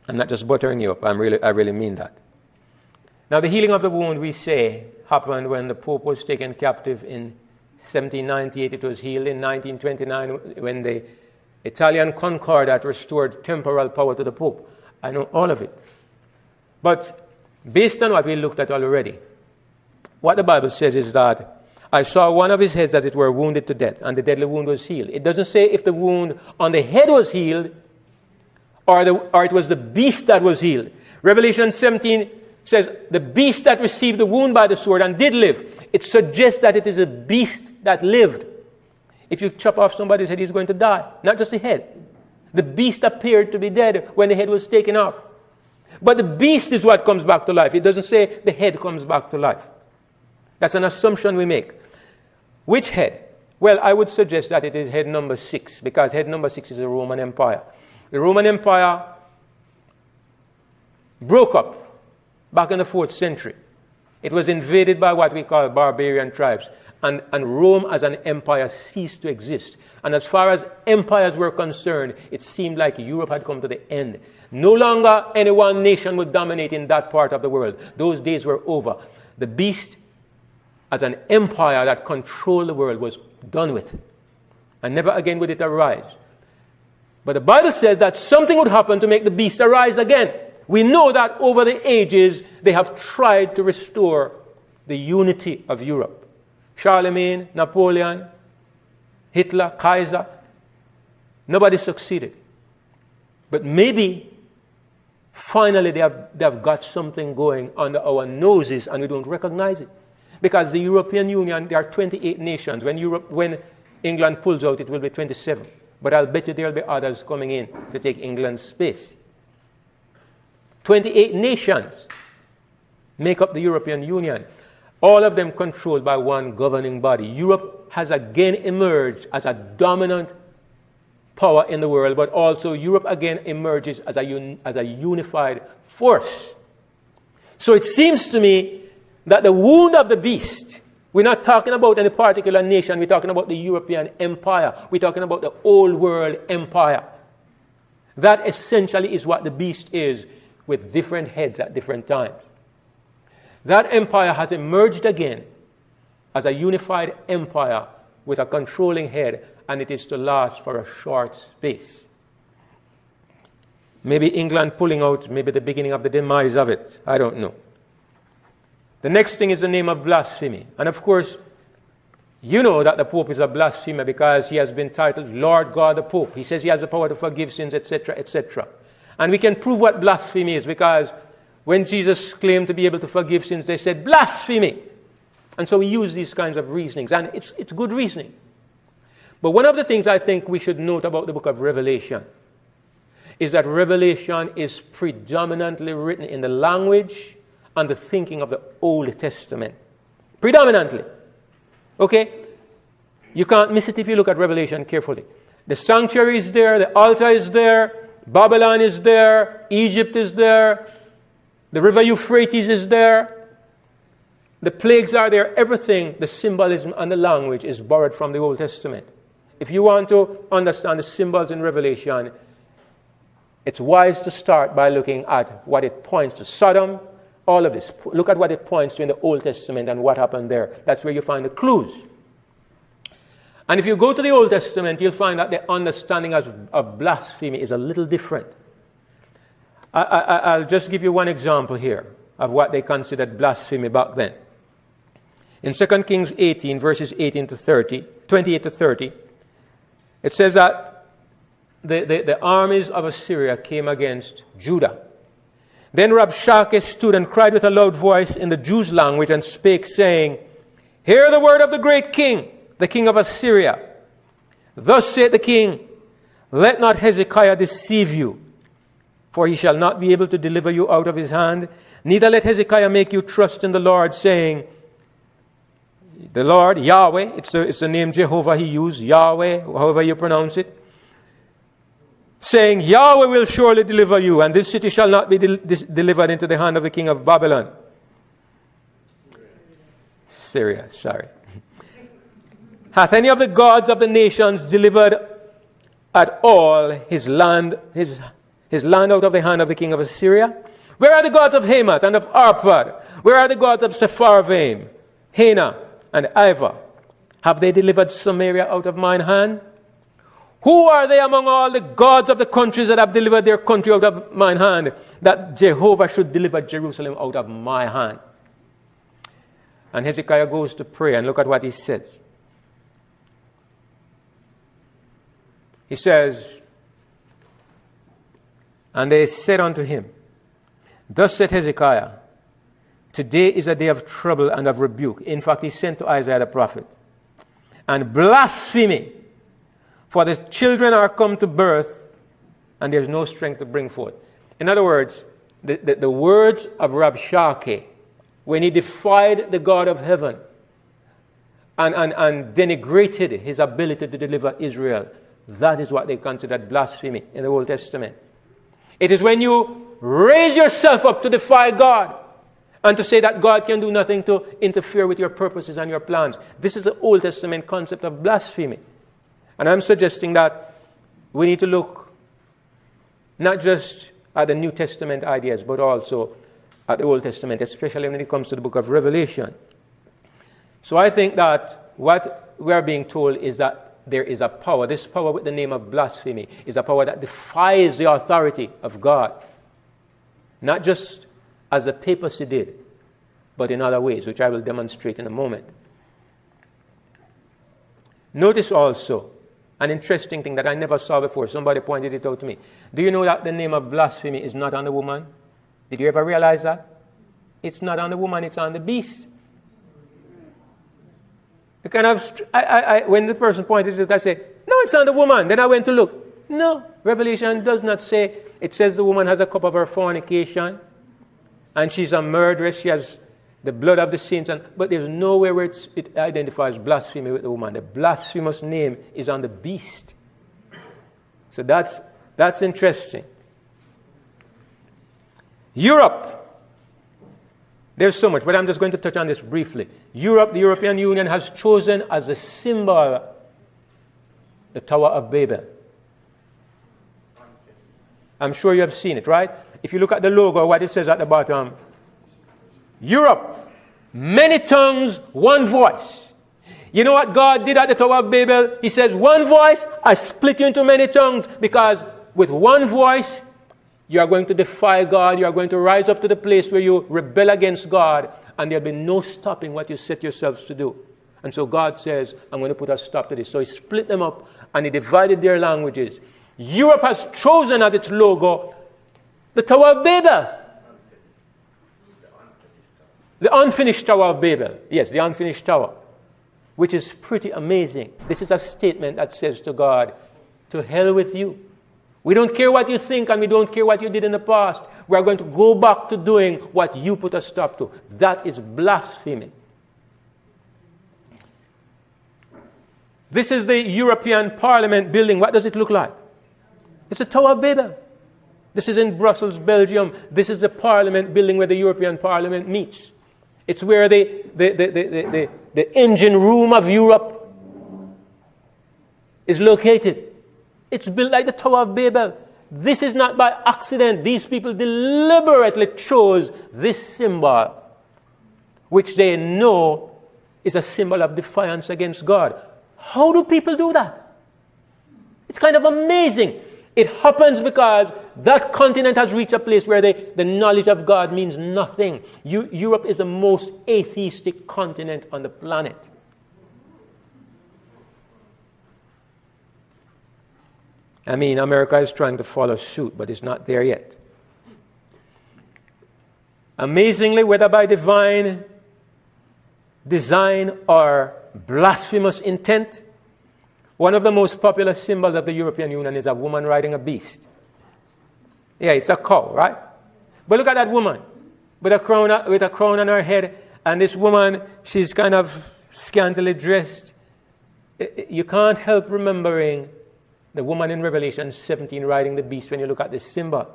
I'm not just buttering you up. I really mean that. Now, the healing of the wound, we say, happened when the Pope was taken captive in 1798. It was healed in 1929 when the Italian Concordat restored temporal power to the Pope. I know all of it. But based on what we looked at already, what the Bible says is that I saw one of his heads as it were wounded to death, and the deadly wound was healed. It doesn't say if the wound on the head was healed or it was the beast that was healed. Revelation 17 says the beast that received the wound by the sword and did live. It suggests that it is a beast that lived. If you chop off somebody's head, he's going to die. Not just the head. The beast appeared to be dead when the head was taken off. But the beast is what comes back to life. It doesn't say the head comes back to life. That's an assumption we make. Which head? Well, I would suggest that it is head number 6, because head number 6 is the Roman Empire. The Roman Empire broke up back in the 4th century. It was invaded by what we call barbarian tribes. And Rome as an empire ceased to exist. And as far as empires were concerned, it seemed like Europe had come to the end. No longer any one nation would dominate in that part of the world. Those days were over. The beast as an empire that controlled the world was done with. And never again would it arise. But the Bible says that something would happen to make the beast arise again. We know that over the ages, they have tried to restore the unity of Europe. Charlemagne, Napoleon, Hitler, Kaiser. Nobody succeeded. But maybe finally they have got something going under our noses and we don't recognize it. Because the European Union, there are 28 nations. When England pulls out, it will be 27. But I'll bet you there will be others coming in to take England's space. 28 nations make up the European Union. All of them controlled by one governing body. Europe has again emerged as a dominant power in the world, but also Europe again emerges as a unified force. So it seems to me that the wound of the beast We're not talking about any particular nation. We're talking about the European Empire. We're talking about the old world empire. That essentially is what the beast is, with different heads at different times. That empire has emerged again as a unified empire with a controlling head, and it is to last for a short space. Maybe England pulling out, maybe the beginning of the demise of it. I don't know. The next thing is the name of blasphemy. And of course, you know that the Pope is a blasphemer because he has been titled Lord God the Pope. He says he has the power to forgive sins, etc., etc. And we can prove what blasphemy is because when Jesus claimed to be able to forgive sins, they said blasphemy. And so we use these kinds of reasonings, and it's good reasoning. But one of the things I think we should note about the book of Revelation is that Revelation is predominantly written in the language and the thinking of the Old Testament. Predominantly. Okay? You can't miss it if you look at Revelation carefully. The sanctuary is there, the altar is there, Babylon is there, Egypt is there, the river Euphrates is there, the plagues are there, everything, the symbolism and the language is borrowed from the Old Testament. If you want to understand the symbols in Revelation, it's wise to start by looking at what it points to. Sodom, all of this. Look at what it points to in the Old Testament and what happened there. That's where you find the clues. And if you go to the Old Testament, you'll find that the understanding of blasphemy is a little different. I'll just give you one example here of what they considered blasphemy back then. In 2 Kings 18, verses 28 to 30, it says that the armies of Assyria came against Judah. Then Rabshakeh stood and cried with a loud voice in the Jews' language and spake, saying, Hear the word of the great king, the king of Assyria. Thus saith the king, Let not Hezekiah deceive you, for he shall not be able to deliver you out of his hand. Neither let Hezekiah make you trust in the Lord, saying, the Lord, Yahweh, it's the name Jehovah he used, Yahweh, however you pronounce it, saying, Yahweh will surely deliver you, and this city shall not be delivered into the hand of the king of Babylon. Syria, sorry. Hath any of the gods of the nations delivered at all his land out of the hand of the king of Assyria? Where are the gods of Hamath and of Arpad? Where are the gods of Sepharvaim, Hena, and Ivah? Have they delivered Samaria out of mine hand? Who are they among all the gods of the countries that have delivered their country out of mine hand, that Jehovah should deliver Jerusalem out of my hand? And Hezekiah goes to pray, and look at what he says. He says, And they said unto him, Thus said Hezekiah, Today is a day of trouble and of rebuke. In fact, he sent to Isaiah the prophet. And blasphemy, for the children are come to birth, and there's no strength to bring forth. In other words, the words of Rabshakeh, when he defied the God of heaven and denigrated his ability to deliver Israel, that is what they considered blasphemy in the Old Testament. It is when you raise yourself up to defy God and to say that God can do nothing to interfere with your purposes and your plans. This is the Old Testament concept of blasphemy. And I'm suggesting that we need to look not just at the New Testament ideas, but also at the Old Testament, especially when it comes to the book of Revelation. So I think that what we are being told is that there is a power. This power with the name of blasphemy is a power that defies the authority of God. Not just as the papacy did, but in other ways, which I will demonstrate in a moment. Notice also an interesting thing that I never saw before. Somebody pointed it out to me. Do you know that the name of blasphemy is not on the woman? Did you ever realize that? It's not on the woman, it's on the beast. When the person pointed it, I said, no, it's on the woman. Then I went to look. No, Revelation does not say. It says the woman has a cup of her fornication, and she's a murderess. She has the blood of the saints. But there's nowhere where it identifies blasphemy with the woman. The blasphemous name is on the beast. So that's interesting. Europe. There's so much, but I'm just going to touch on this briefly. Europe, the European Union, has chosen as a symbol the Tower of Babel. I'm sure you have seen it, right? If you look at the logo, what it says at the bottom, Europe, many tongues, one voice. You know what God did at the Tower of Babel? He says, one voice, I split you into many tongues, because with one voice, you are going to defy God. You are going to rise up to the place where you rebel against God, and there'll be no stopping what you set yourselves to do. And so God says, I'm going to put a stop to this. So he split them up, and he divided their languages. Europe has chosen as its logo the Tower of Babel. The unfinished Tower of Babel. Yes, the unfinished tower, which is pretty amazing. This is a statement that says to God, to hell with you. We don't care what you think, and we don't care what you did in the past. We are going to go back to doing what you put a stop to. That is blasphemy. This is the European Parliament building. What does it look like? It's a Tower of Babel. This is in Brussels, Belgium. This is the Parliament building where the European Parliament meets. It's where the engine room of Europe is located. It's built like the Tower of Babel. This is not by accident. These people deliberately chose this symbol, which they know is a symbol of defiance against God. How do people do that? It's kind of amazing. It happens because that continent has reached a place where the knowledge of God means nothing. Europe is the most atheistic continent on the planet. I mean, America is trying to follow suit, but it's not there yet. Amazingly, whether by divine design or blasphemous intent, one of the most popular symbols of the European Union is a woman riding a beast. Yeah, it's a cow, right? But look at that woman with a crown on her head, and this woman, she's kind of scantily dressed. You can't help remembering the woman in Revelation 17 riding the beast when you look at this symbol.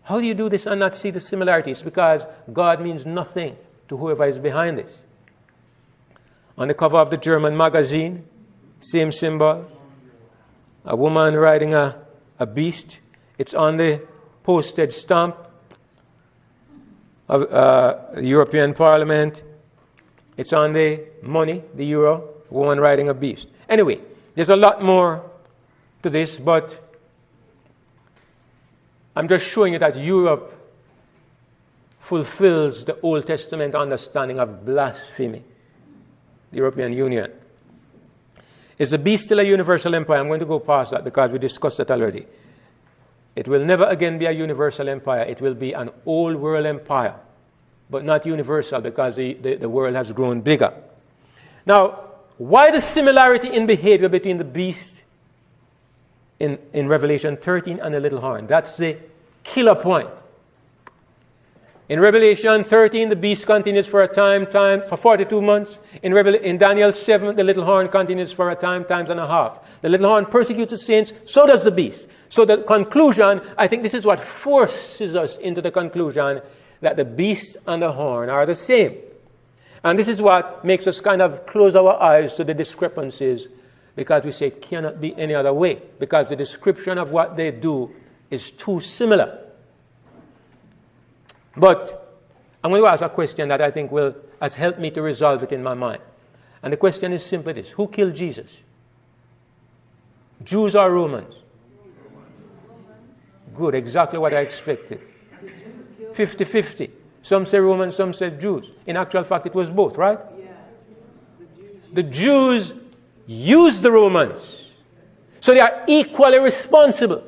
How do you do this and not see the similarities? Because God means nothing to whoever is behind this. On the cover of the German magazine, same symbol. A woman riding a beast. It's on the postage stamp of the European Parliament. It's on the money, the euro. A woman riding a beast. Anyway, there's a lot more to this, but I'm just showing you that Europe fulfills the Old Testament understanding of blasphemy. The European Union. Is the beast still a universal empire? I'm going to go past that because we discussed that already. It will never again be a universal empire. It will be an old world empire, but not universal because the world has grown bigger. Now, why the similarity in behavior between the beast in Revelation 13 and the little horn? That's the killer point. In Revelation 13, the beast continues for a time for 42 months. In Daniel 7, the little horn continues for a times and a half. The little horn persecutes the saints, so does the beast. So the conclusion, I think this is what forces us into the conclusion that the beast and the horn are the same. And this is what makes us kind of close our eyes to the discrepancies, because we say it cannot be any other way, because the description of what they do is too similar. But I'm going to ask a question that I think has helped me to resolve it in my mind. And the question is simply this: who killed Jesus? Jews or Romans? Good, exactly what I expected. 50-50. Some say Romans, some say Jews. In actual fact, it was both, right? Yeah. The Jews used the Romans. So they are equally responsible.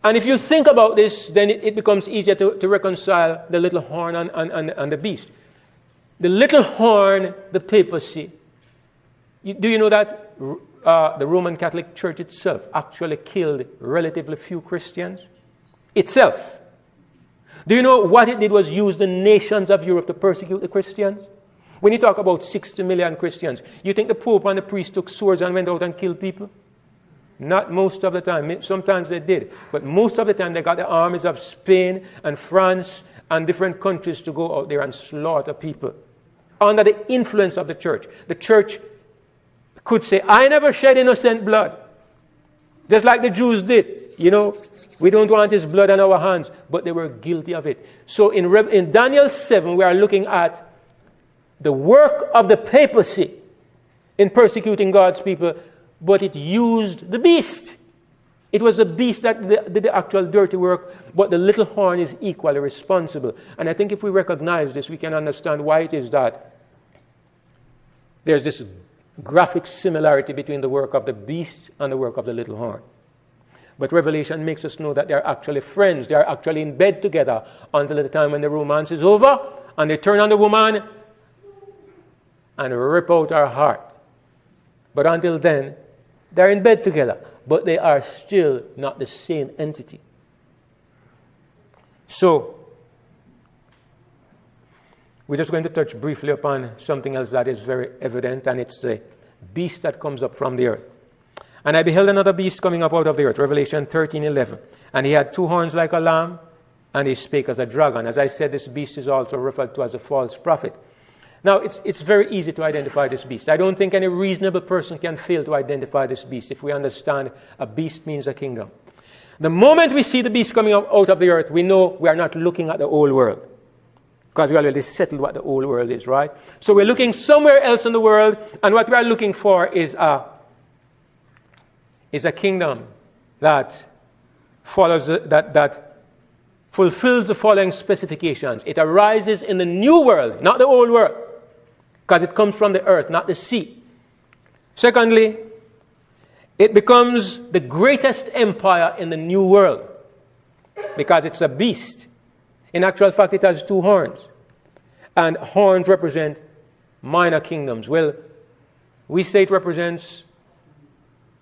And if you think about this, then it becomes easier to reconcile the little horn and the beast. The little horn, the papacy. Do you know that the Roman Catholic Church itself actually killed relatively few Christians? Itself. Do you know what it did was use the nations of Europe to persecute the Christians? When you talk about 60 million Christians, you think the Pope and the priest took swords and went out and killed people? Not most of the time. Sometimes they did. But most of the time they got the armies of Spain and France and different countries to go out there and slaughter people under the influence of the church. The church could say, I never shed innocent blood. Just like the Jews did. You know, we don't want his blood on our hands. But they were guilty of it. So in Daniel 7, we are looking at the work of the papacy in persecuting God's people, but it used the beast. It was the beast that did the actual dirty work, but the little horn is equally responsible. And I think if we recognize this, we can understand why it is that there's this graphic similarity between the work of the beast and the work of the little horn. But Revelation makes us know that they're actually friends. They're actually in bed together until the time when the romance is over, and they turn on the woman and rip out her heart. But until then, they're in bed together, but they are still not the same entity. So, we're just going to touch briefly upon something else that is very evident, and it's the beast that comes up from the earth. And I beheld another beast coming up out of the earth, Revelation 13:11. And he had 2 horns like a lamb, and he spake as a dragon. As I said, this beast is also referred to as a false prophet. Now, it's very easy to identify this beast. I don't think any reasonable person can fail to identify this beast if we understand a beast means a kingdom. The moment we see the beast coming up out of the earth, we know we are not looking at the old world. Because we already settled what the old world is, right? So we're looking somewhere else in the world, and what we are looking for is a kingdom that follows that fulfills the following specifications. It arises in the new world, not the old world, because it comes from the earth, not the sea. Secondly, it becomes the greatest empire in the new world because it's a beast. In actual fact, it has 2 horns. And horns represent minor kingdoms. Well, we say it represents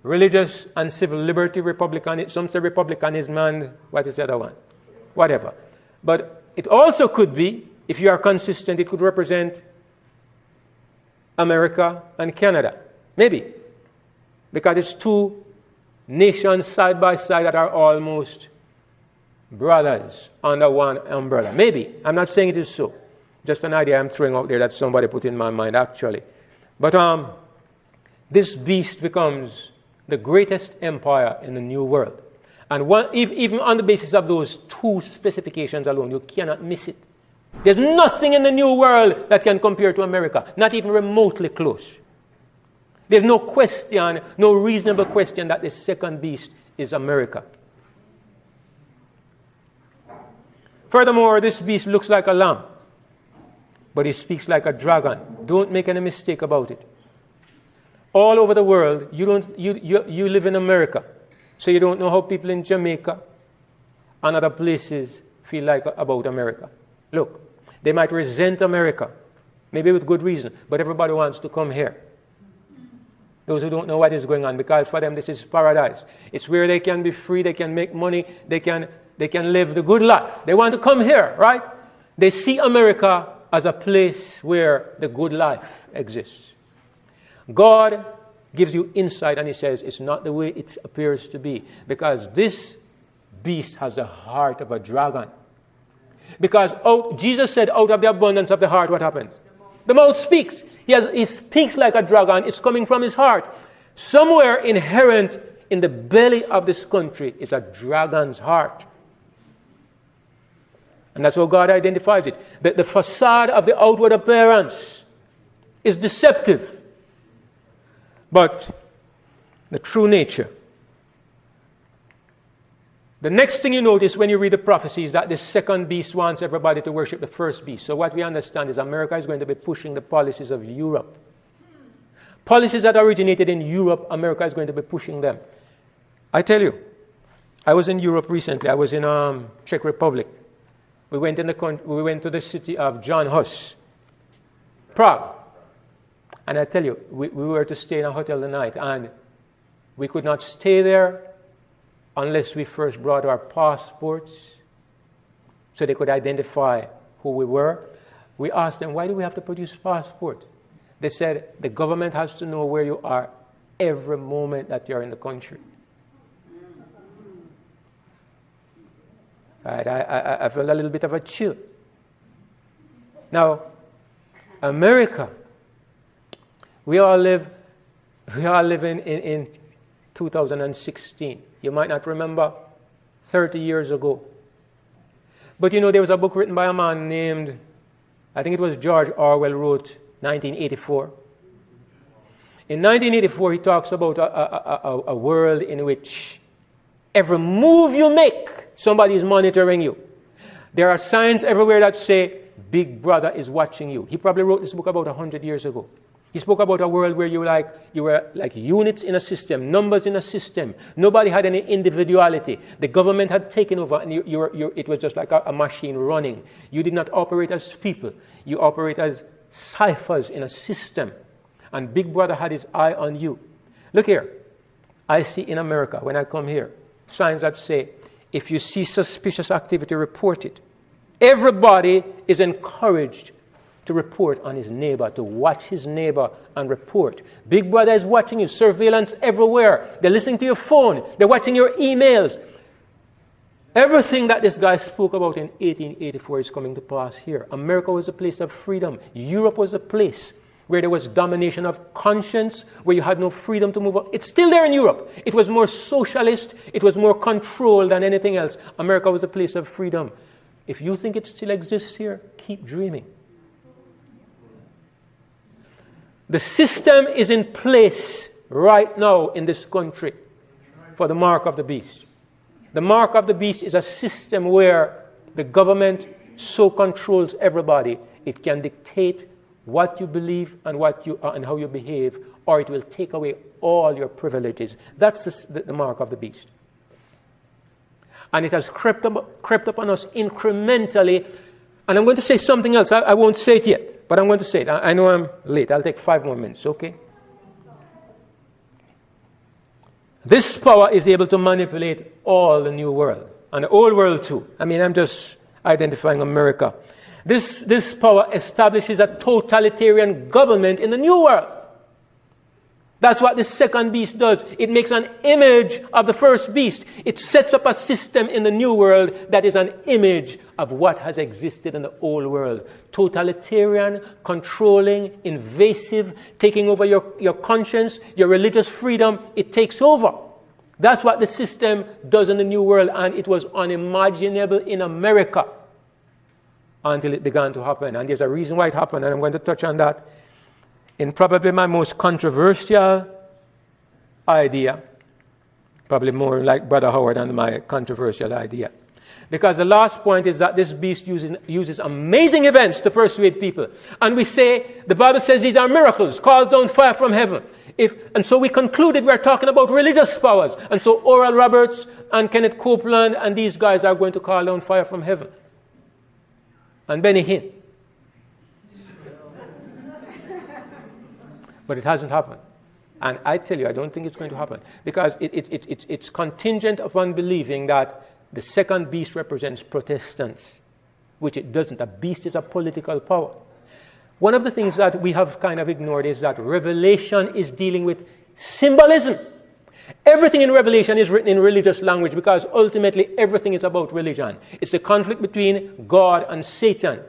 religious and civil liberty, some say republicanism, and what is the other one? Whatever. But it also could be, if you are consistent, it could represent America and Canada. Maybe. Because it's 2 nations side by side that are almost brothers under one umbrella. Maybe. I'm not saying it is so. Just an idea I'm throwing out there that somebody put in my mind, actually. But this beast becomes the greatest empire in the new world. And even on the basis of those 2 specifications alone, you cannot miss it. There's nothing in the new world that can compare to America, not even remotely close. There's no question, no reasonable question that the second beast is America. Furthermore, this beast looks like a lamb, but he speaks like a dragon. Don't make any mistake about it. All over the world, you live in America, so you don't know how people in Jamaica and other places feel like about America. Look, they might resent America, maybe with good reason, but everybody wants to come here. Those who don't know what is going on, because for them this is paradise. It's where they can be free, they can make money, they can live the good life. They want to come here, right? They see America as a place where the good life exists. God gives you insight, and he says it's not the way it appears to be, because this beast has the heart of a dragon. Because Jesus said, out of the abundance of the heart, what happens? The mouth speaks. He speaks like a dragon. It's coming from his heart. Somewhere inherent in the belly of this country is a dragon's heart. And that's how God identifies it. The facade of the outward appearance is deceptive. But the true nature. The next thing you notice when you read the prophecy is that the second beast wants everybody to worship the first beast. So what we understand is America is going to be pushing the policies of Europe. Policies that originated in Europe, America is going to be pushing them. I tell you, I was in Europe recently. I was in Czech Republic. We went to the city of John Hus, Prague. And I tell you, we were to stay in a hotel the night, and we could not stay there unless we first brought our passports so they could identify who we were. We asked them, why do we have to produce passport? They said, the government has to know where you are every moment that you're in the country. Right? I felt a little bit of a chill. Now, America, we all live in 2016. You might not remember 30 years ago. But you know, there was a book written by a man named, I think it was George Orwell, wrote 1984. In 1984, he talks about a world in which every move you make, somebody is monitoring you. There are signs everywhere that say, Big Brother is watching you. He probably wrote this book about 100 years ago. He spoke about a world where you were like units in a system, numbers in a system. Nobody had any individuality. The government had taken over, and it was just like a machine running. You did not operate as people. You operate as ciphers in a system. And Big Brother had his eye on you. Look here. I see in America, when I come here, signs that say, if you see suspicious activity, report it. Everybody is encouraged to report on his neighbor, to watch his neighbor and report. Big Brother is watching you. Surveillance everywhere. They're listening to your phone. They're watching your emails. Everything that this guy spoke about in 1884 is coming to pass here. America was a place of freedom. Europe was a place where there was domination of conscience, where you had no freedom to move on. It's still there in Europe. It was more socialist. It was more controlled than anything else. America was a place of freedom. If you think it still exists here, keep dreaming. The system is in place right now in this country for the mark of the beast. The mark of the beast is a system where the government so controls everybody, it can dictate what you believe and what you are and how you behave, or it will take away all your privileges. That's the mark of the beast. And it has crept up on us incrementally. And I'm going to say something else. I won't say it yet, but I'm going to say it. I know I'm late. I'll take 5 more minutes, okay? This power is able to manipulate all the new world, and the old world too. I mean, I'm just identifying America. This power establishes a totalitarian government in the new world. That's what the second beast does. It makes an image of the first beast. It sets up a system in the new world that is an image of what has existed in the old world. Totalitarian, controlling, invasive, taking over your conscience, your religious freedom. It takes over. That's what the system does in the new world, and it was unimaginable in America until it began to happen. And there's a reason why it happened, and I'm going to touch on that in probably my most controversial idea, probably more like Brother Howard than my controversial idea. Because the last point is that this beast uses amazing events to persuade people. And we say, the Bible says these are miracles, calls down fire from heaven. And so we concluded we're talking about religious powers. And so Oral Roberts and Kenneth Copeland and these guys are going to call down fire from heaven. And Benny Hinn. But it hasn't happened. And I tell you, I don't think it's going to happen. Because it's contingent upon believing that the second beast represents Protestants, which it doesn't. A beast is a political power. One of the things that we have kind of ignored is that Revelation is dealing with symbolism. Everything in Revelation is written in religious language because ultimately everything is about religion. It's a conflict between God and Satan.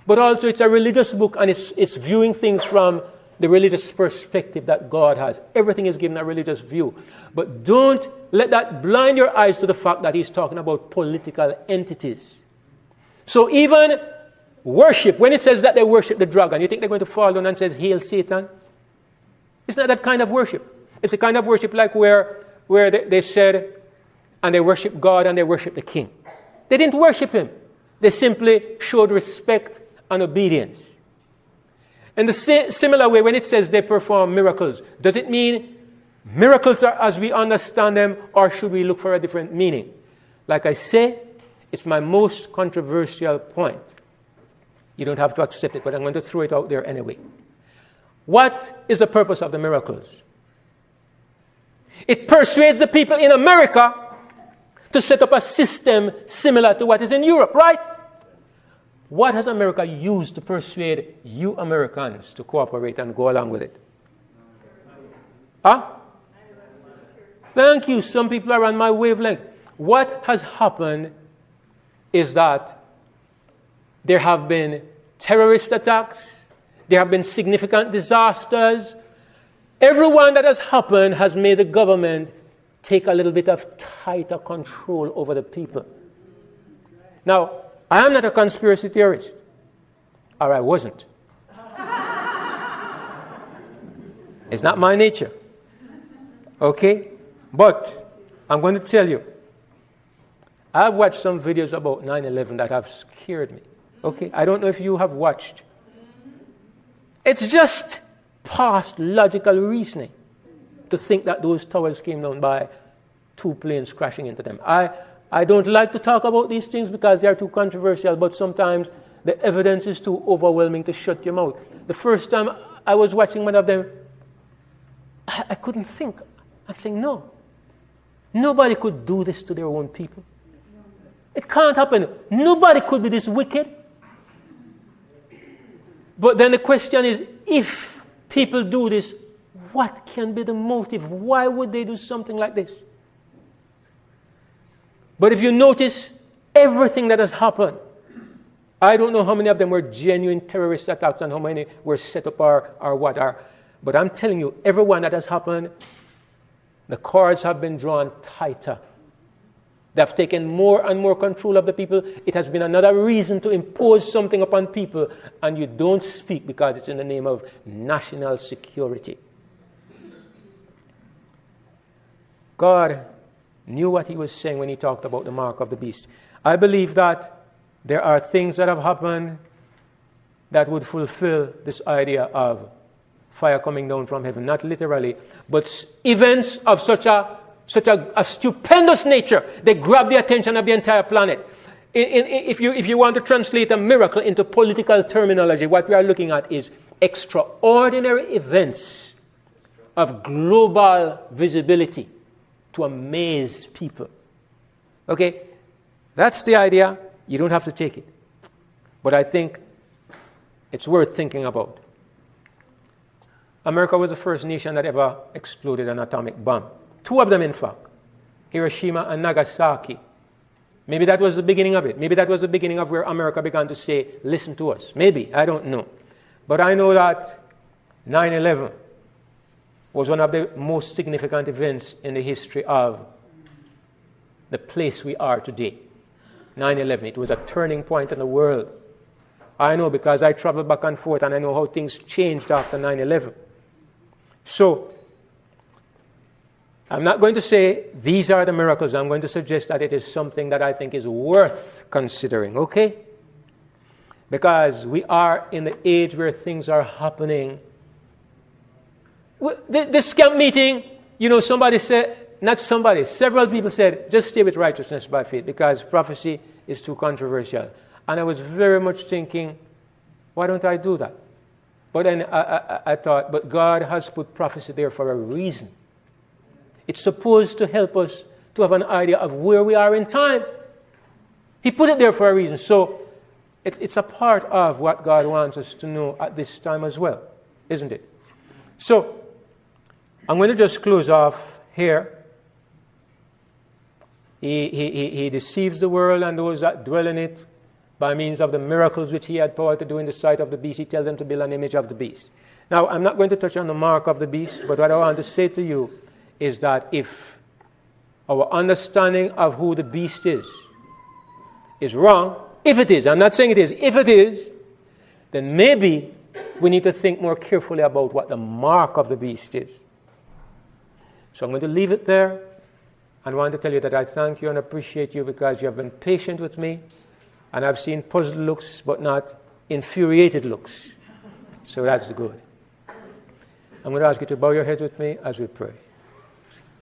But also it's a religious book, and it's viewing things from the religious perspective that God has. Everything is given a religious view. But don't let that blind your eyes to the fact that he's talking about political entities. So even worship, when it says that they worship the dragon, you think they're going to fall down and says, "Hail Satan"? It's not that kind of worship. It's a kind of worship like where they said, and they worship God and they worship the king. They didn't worship him. They simply showed respect and obedience. In the similar way, when it says they perform miracles, does it mean miracles are as we understand them, or should we look for a different meaning? Like I say, it's my most controversial point. You don't have to accept it, but I'm going to throw it out there anyway. What is the purpose of the miracles? It persuades the people in America to set up a system similar to what is in Europe, right? What has America used to persuade you Americans to cooperate and go along with it? Huh? Thank you. Some people are on my wavelength. What has happened is that there have been terrorist attacks, there have been significant disasters. Everyone that has happened has made the government take a little bit of tighter control over the people. Now, I am not a conspiracy theorist, or I wasn't. It's not my nature. Okay? But I'm going to tell you, I've watched some videos about 9/11 that have scared me. Okay? I don't know if you have watched. It's just past logical reasoning to think that those towers came down by two planes crashing into them. I don't like to talk about these things because they are too controversial, but sometimes the evidence is too overwhelming to shut your mouth. The first time I was watching one of them, I couldn't think. I'm saying, no. Nobody could do this to their own people. It can't happen. Nobody could be this wicked. But then the question is, if people do this, what can be the motive? Why would they do something like this? But if you notice everything that has happened, I don't know how many of them were genuine terrorist attacks and how many were set up or what are. But I'm telling you, everyone that has happened, the cords have been drawn tighter. They have taken more and more control of the people. It has been another reason to impose something upon people, and you don't speak because it's in the name of national security. God knew what he was saying when he talked about the mark of the beast. I believe that there are things that have happened that would fulfill this idea of fire coming down from heaven. Not literally, but events of such a stupendous nature. They grab the attention of the entire planet. If you want to translate a miracle into political terminology, what we are looking at is extraordinary events of global visibility to amaze people. Okay? That's the idea. You don't have to take it. But I think it's worth thinking about. America was the first nation that ever exploded an atomic bomb. Two of them, in fact. Hiroshima and Nagasaki. Maybe that was the beginning of it. Maybe that was the beginning of where America began to say, listen to us. Maybe. I don't know. But I know that 9/11 was one of the most significant events in the history of the place we are today. 9/11. It was a turning point in the world. I know because I travel back and forth and I know how things changed after 9/11. So, I'm not going to say these are the miracles. I'm going to suggest that it is something that I think is worth considering, okay? Because we are in the age where things are happening. This camp meeting, somebody said, not somebody, several people said, just stay with righteousness by faith because prophecy is too controversial. And I was very much thinking, why don't I do that? But then I thought, but God has put prophecy there for a reason. It's supposed to help us to have an idea of where we are in time. He put it there for a reason. So it's a part of what God wants us to know at this time as well, isn't it? So I'm going to just close off here. He deceives the world and those that dwell in it by means of the miracles which he had power to do in the sight of the beast. He tells them to build an image of the beast. Now, I'm not going to touch on the mark of the beast, but what I want to say to you is that if our understanding of who the beast is wrong, if it is, I'm not saying it is, if it is, then maybe we need to think more carefully about what the mark of the beast is. So I'm going to leave it there and want to tell you that I thank you and appreciate you because you have been patient with me. And I've seen puzzled looks, but not infuriated looks. So that's good. I'm going to ask you to bow your heads with me as we pray.